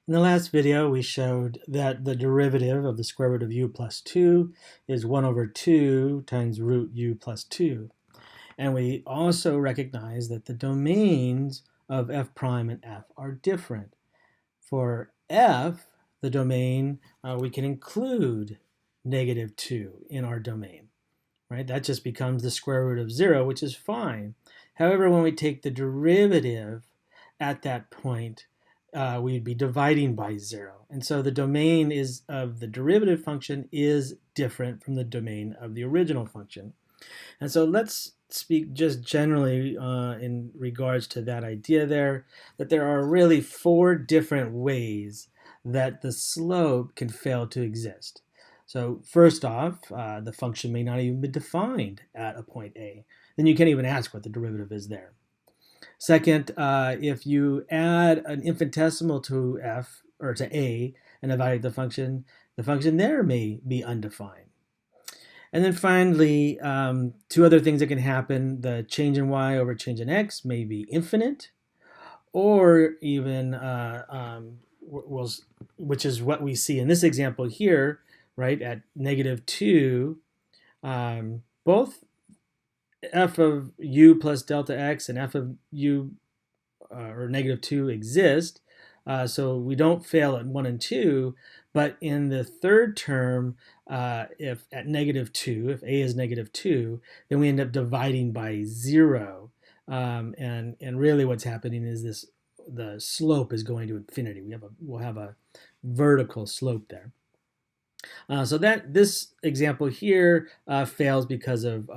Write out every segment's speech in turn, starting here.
In the last video, we showed that the derivative of the square root of u plus 2 is 1 over 2 times root u plus 2. And we also recognize that the domains of f prime and f are different. For f, the domain, we can include negative 2 in our domain. Right? That just becomes the square root of 0, which is fine. However, when we take the derivative at that point, we'd be dividing by 0. And so the domain of the derivative function is different from the domain of the original function. And so let's speak just generally in regards to that idea there, that there are really 4 different ways that the slope can fail to exist. So first off, the function may not even be defined at a point A. Then you can't even ask what the derivative is there. Second, if you add an infinitesimal to f or to a and evaluate the function there may be undefined. And then finally, 2 other things that can happen. The change in y over change in x may be infinite, or even, which is what we see in this example here, right, at negative 2, both f of u plus delta x and f of u or negative 2 exist, so we don't fail at 1 and 2, but in the third term, if at negative 2, if a is negative 2, then we end up dividing by 0, and really what's happening is the slope is going to infinity. We'll have a vertical slope there. So this example here fails because of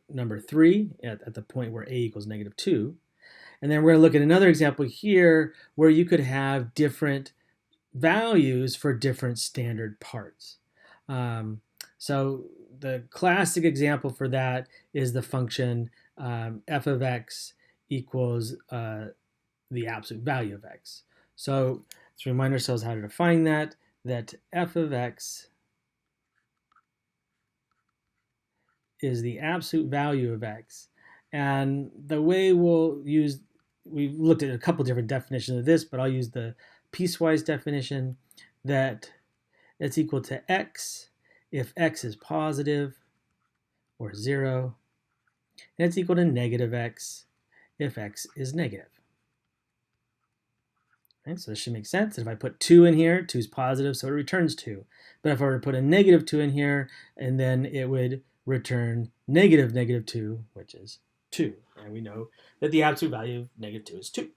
number 3 at the point where a equals negative 2. And then we're going to look at another example here where you could have different values for different standard parts. So the classic example for that is the function f of x equals the absolute value of x. So let's remind ourselves how to define that f of x is the absolute value of x. And the way we've looked at a couple different definitions of this, but I'll use the piecewise definition that it's equal to x if x is positive or 0, and it's equal to negative x if x is negative. Okay, so this should make sense. If I put 2 in here, 2 is positive, so it returns 2. But if I were to put a negative 2 in here, and then it would return negative 2, which is 2. And we know that the absolute value of negative 2 is 2.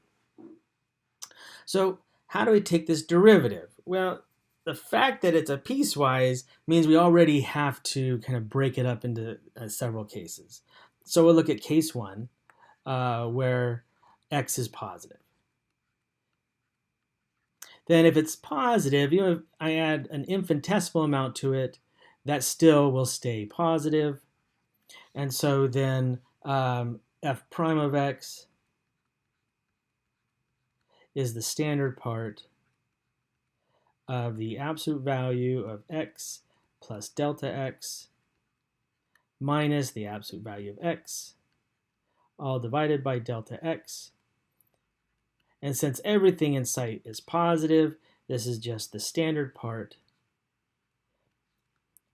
So how do we take this derivative? Well, the fact that it's a piecewise means we already have to kind of break it up into several cases. So we'll look at case 1, where x is positive. Then if it's positive, if I add an infinitesimal amount to it, that still will stay positive. And so then f prime of x is the standard part of the absolute value of x plus delta x minus the absolute value of x, all divided by delta x. And since everything in sight is positive, this is just the standard part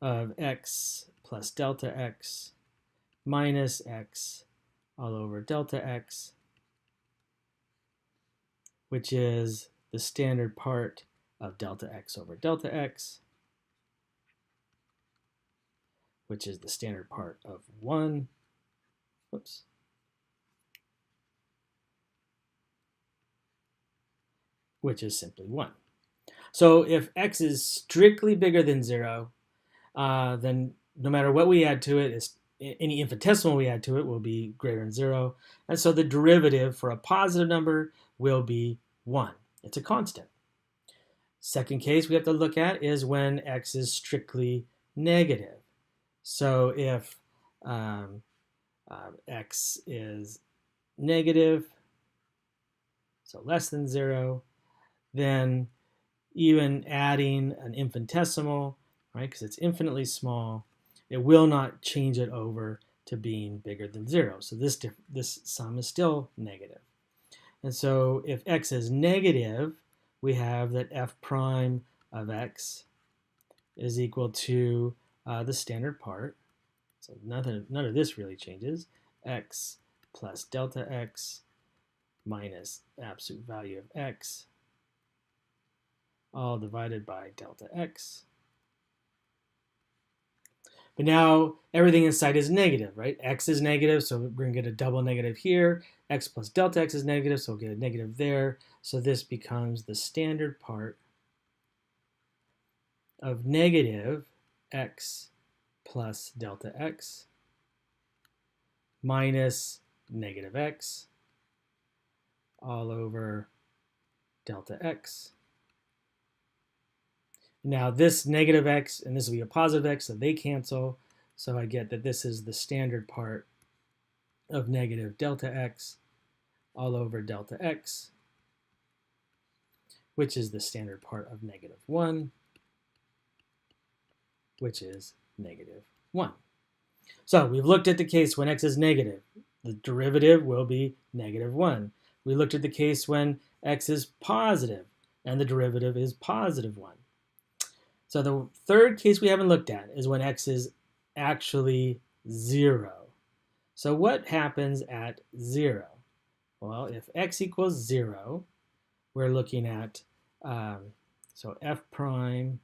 of x plus delta x minus x all over delta x, which is the standard part of delta x over delta x, which is the standard part of 1. Whoops. Which is simply 1. So if x is strictly bigger than 0, then no matter what we add to it, any infinitesimal we add to it will be greater than 0. And so the derivative for a positive number will be 1. It's a constant. Second case we have to look at is when x is strictly negative. So if x is negative, so less than 0, then even adding an infinitesimal, right, because it's infinitely small, it will not change it over to being bigger than 0. So this sum is still negative. And so if x is negative, we have that f prime of x is equal to the standard part. So none of this really changes. X plus delta x minus absolute value of x, all divided by delta x. But now everything inside is negative, right? X is negative, so we're going to get a double negative here. X plus delta x is negative, so we'll get a negative there. So this becomes the standard part of negative x plus delta x minus negative x all over delta x. Now this negative x and this will be a positive x, so they cancel. So I get that this is the standard part of negative delta x all over delta x, which is the standard part of negative 1, which is negative 1. So we've looked at the case when x is negative. The derivative will be negative 1. We looked at the case when x is positive, and the derivative is positive 1. So the third case we haven't looked at is when x is actually 0. So what happens at 0? Well, if x equals 0, we're looking at, so f prime,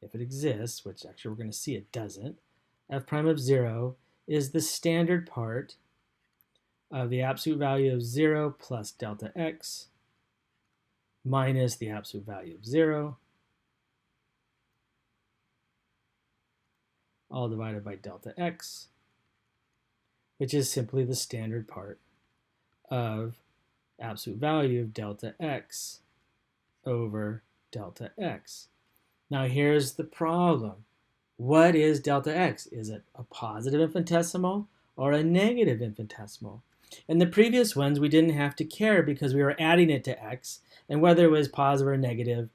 if it exists, which actually we're going to see it doesn't, f prime of 0 is the standard part of the absolute value of 0 plus delta x minus the absolute value of 0, all divided by delta x, which is simply the standard part of absolute value of delta x over delta x. Now here's the problem. What is delta x? Is it a positive infinitesimal or a negative infinitesimal? In the previous ones, we didn't have to care because we were adding it to x, and whether it was positive or negative,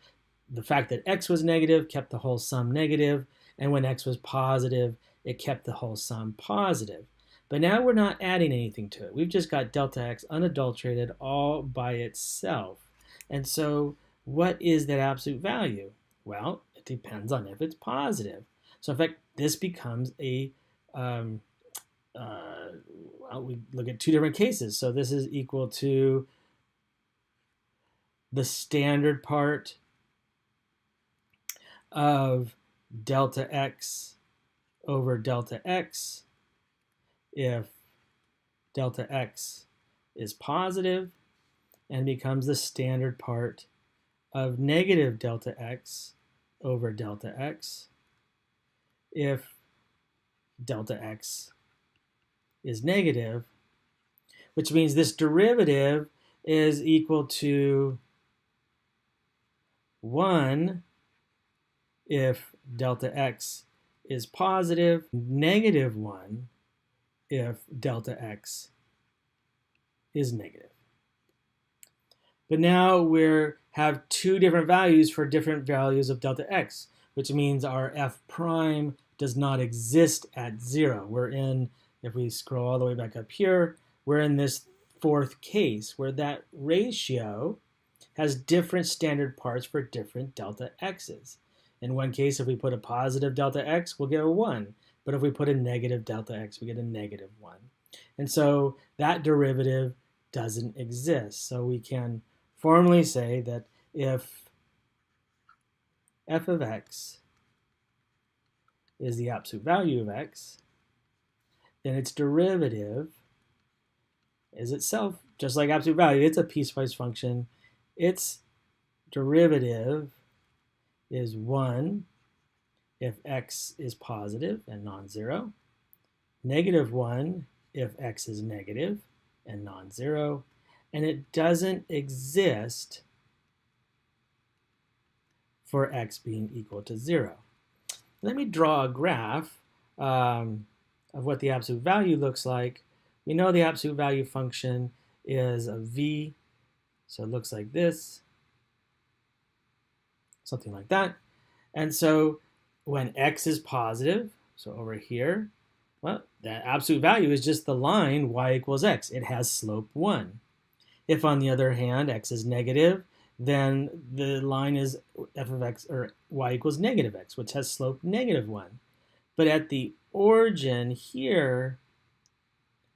the fact that x was negative kept the whole sum negative, and when x was positive, it kept the whole sum positive. But now we're not adding anything to it. We've just got delta x unadulterated all by itself. And so what is that absolute value? Well, it depends on if it's positive. So in fact, this becomes a, we look at two different cases. So this is equal to the standard part of delta x over delta x if delta x is positive, and becomes the standard part of negative delta x over delta x if delta x is negative, which means this derivative is equal to 1 if delta x is positive, negative 1 if delta x is negative. But now we have two different values for different values of delta x, which means our f prime does not exist at 0. We're in, if we scroll all the way back up here, we're in this fourth case where that ratio has different standard parts for different delta x's. In one case, if we put a positive delta x, we'll get a 1. But if we put a negative delta x, we get a negative 1. And so that derivative doesn't exist. So we can formally say that if f of x is the absolute value of x, then its derivative is itself, just like absolute value, it's a piecewise function. Its derivative is 1 if x is positive and non-zero, negative 1 if x is negative and non-zero, and it doesn't exist for x being equal to 0. Let me draw a graph of what the absolute value looks like. We know the absolute value function is a v, so it looks like this, something like that. And so when x is positive, so over here, well, that absolute value is just the line y equals x. It has slope 1. If, on the other hand, x is negative, then the line is f of x or y equals negative x, which has slope -1. But at the origin here,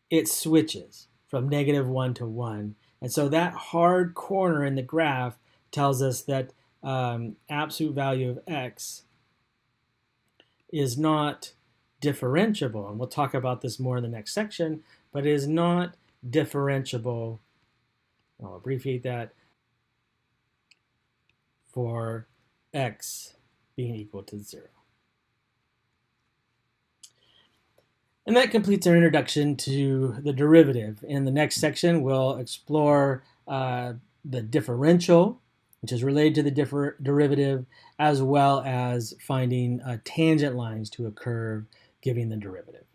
it switches from -1 to 1. And so that hard corner in the graph tells us that absolute value of x is not differentiable. And we'll talk about this more in the next section, but it is not differentiable. I'll abbreviate that for x being equal to 0. And that completes our introduction to the derivative. In the next section, we'll explore the differential, which is related to the derivative, as well as finding tangent lines to a curve giving the derivative.